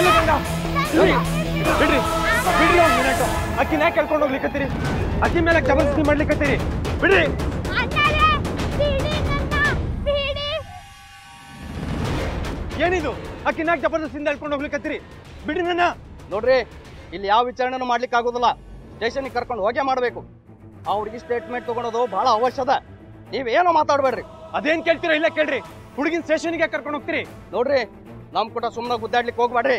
ಬಿಡ್ರಿ ಬಿಡ್ರಿ ಒಂದ್ ಮಿನಿಟ್ ಅಕ್ಕಿನ ಯಾಕೆ ಕರ್ಕೊಂಡು ಹೋಗ್ಲಿಕ್ಕತ್ತೀರಿ ಅಕ್ಕಿ ಮೇಲೆ ಜಬರ್ದಸ್ತಿ ಮಾಡ್ಲಿಕ್ಕತ್ತೀರಿ ಬಿಡ್ರಿ ಏನಿದು ಅಕ್ಕಿನ ಯಾಕೆ ಜಬರ್ದಸ್ತಿಯಿಂದ ಹೇಳ್ಕೊಂಡು ಹೋಗ್ಲಿಕ್ಕತ್ತೀರಿ ಬಿಡ್ರಿ ನನ್ನ ನೋಡ್ರಿ ಇಲ್ಲಿ ಯಾವ ವಿಚಾರಣೆನೂ ಮಾಡ್ಲಿಕ್ಕೆ ಆಗೋದಿಲ್ಲ ಸ್ಟೇಷನ್ಗೆ ಕರ್ಕೊಂಡು ಹೋಗೇ ಮಾಡಬೇಕು ಆ ಹುಡುಗಿ ಸ್ಟೇಟ್ಮೆಂಟ್ ತಗೊಳೋದು ಬಹಳ ಅವಶ್ಯದ ನೀವೇನೋ ಮಾತಾಡ್ಬೇಡ್ರಿ ಅದೇನ್ ಕೇಳ್ತೀರಾ ಇಲ್ಲ ಕೇಳ್ರಿ ಹುಡುಗಿನ ಸ್ಟೇಷನ್ಗೆ ಕರ್ಕೊಂಡು ಹೋಗ್ತೀರಿ ನೋಡ್ರಿ ನಮ್ ಕೂಡ ಸುಮ್ಮನೆ ಗುದ್ದಾಡ್ಲಿಕ್ಕೆ ಹೋಗ್ಬೇಡ್ರಿ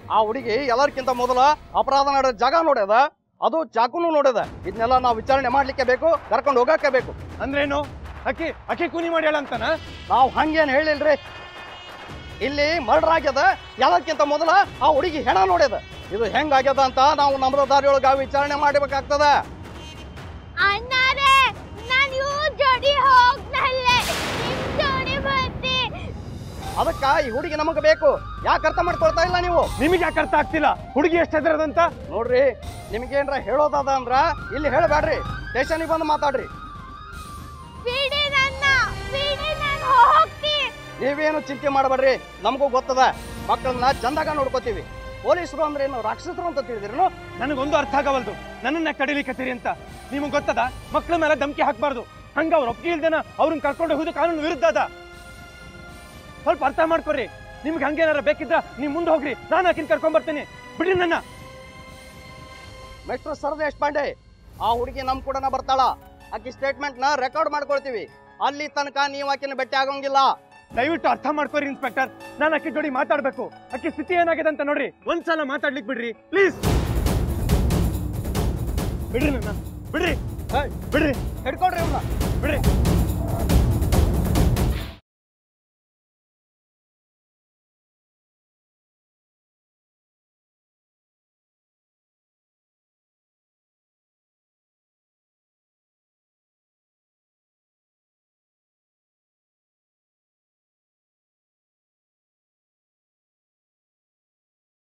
ಆ ಹುಡುಗಿ ಎಲ್ಲರಿಗಿಂತ ಮೊದಲ ಅಪರಾಧ ನಡೆದ ಜಾಗ ನೋಡ್ಯದ ಅದು ಚಾಕುನು ನೋಡ್ಯದ ಇದನ್ನೆಲ್ಲ ನಾವು ವಿಚಾರಣೆ ಮಾಡ್ಲಿಕ್ಕೆ ಬೇಕು ಕರ್ಕೊಂಡು ಹೋಗಕ್ಕೆ ಬೇಕು ಅಂದ್ರೇನು ಅಕ್ಕಿ ಅಕ್ಕಿ ಕೂನಿ ಮಾಡ್ಯಾಳ ಅಂತಾನ ನಾವು ಹಂಗೇನು ಹೇಳಿಲ್ರಿ ಇಲ್ಲಿ ಮರ್ಡರ್ ಆಗ್ಯದ ಎಲ್ಲಕ್ಕಿಂತ ಮೊದಲ ಆ ಹುಡುಗಿ ಹೆಣ ನೋಡ್ಯದ ಇದು ಹೆಂಗಾಗ್ಯದ ಅಂತ ನಾವು ನಮ್ಮ ದಾರಿಯೊಳಗ ವಿಚಾರಣೆ ಮಾಡಬೇಕಾಗ್ತದ ಅದಕ್ಕ ಈ ಹುಡುಗಿ ನಮಗ ಬೇಕು ಯಾಕೆ ಅರ್ಥ ಮಾಡ್ಕೊಳ್ತಾ ಇಲ್ಲ ನೀವು ನಿಮಗೆ ಯಾಕೆ ಅರ್ಥ ಆಗ್ತಿಲ್ಲ ಹುಡುಗಿ ಎಷ್ಟು ಹೆದರದಂತ ನೋಡ್ರಿ ನಿಮ್ಗೇನ್ರ ಹೇಳೋದದ ಅಂದ್ರ ಇಲ್ಲಿ ಹೇಳಬೇಡ್ರಿ ಸ್ಟೇಷನ್ಗೆ ಬಂದು ಮಾತಾಡ್ರಿ ನೀವೇನು ಚಿಂತೆ ಮಾಡಬೇಡ್ರಿ ನಮಗೂ ಗೊತ್ತದ ಮಕ್ಕಳನ್ನ ಚಂದಾಗ ನೋಡ್ಕೋತೀವಿ ಪೊಲೀಸರು ಅಂದ್ರೆ ಏನು ರಾಕ್ಷಸರು ಅಂತ ತಿಳಿದಿರೇನು ನನಗೊಂದು ಅರ್ಥ ಆಗವಲ್ದು ನನ್ನನ್ನ ಕಡಿಲಿಕ್ಕತ್ತೀರಿ ಅಂತ ನಿಮಗೆ ಗೊತ್ತದ ಮಕ್ಕಳ ಮೇಲೆ ಧಮಕಿ ಹಾಕ್ಬಾರ್ದು ಹಂಗ ಅವ್ರ ಒಪ್ಪಿಗೆ ಇಲ್ದೇನ ಅವ್ರನ್ನ ಕರ್ಕೊಂಡು ಹೋಗುದು ಕಾನೂನು ವಿರುದ್ಧ ಅದ ಸ್ವಲ್ಪ ಅರ್ಥ ಮಾಡ್ಕೊರಿ ನಿಮ್ಗೆ ಹಂಗೇನಾರ ಬೇಕಿದ್ರ ನೀವ್ ಮುಂದೆ ಹೋಗ್ರಿ ನಾನು ಆಕಿನ ಕರ್ಕೊಂಡ್ ಬರ್ತೀನಿ ಬಿಡ್ರಿ ನನ್ನ ಮಿಸ್ಟರ್ ಸರ್ದೇಶ್ ಪಾಂಡೆ ಆ ಹುಡುಗಿ ನಮ್ ಕೂಡ ಬರ್ತಾಳ ಆಕಿ ಸ್ಟೇಟ್ಮೆಂಟ್ ನ ರೆಕಾರ್ಡ್ ಮಾಡ್ಕೊಳ್ತೀವಿ ಅಲ್ಲಿ ತನಕ ನೀವು ಆಕಿನ ಭೇಟಿ ಆಗಂಗಿಲ್ಲ ದಯವಿಟ್ಟು ಅರ್ಥ ಮಾಡ್ಕೊರಿ ಇನ್ಸ್ಪೆಕ್ಟರ್ ನಾನು ಅಕ್ಕಿ ಜೋಡಿ ಮಾತಾಡ್ಬೇಕು ಅಕ್ಕಿ ಸ್ಥಿತಿ ಏನಾಗಿದೆ ಅಂತ ನೋಡ್ರಿ ಒಂದ್ಸಲ ಮಾತಾಡ್ಲಿಕ್ ಬಿಡ್ರಿ ಪ್ಲೀಸ್ ಬಿಡ್ರಿ ನನ್ನ ಬಿಡ್ರಿ ಬಿಡ್ರಿ ಹಿಡ್ಕೊಳ್ರಿ ಬಿಡ್ರಿ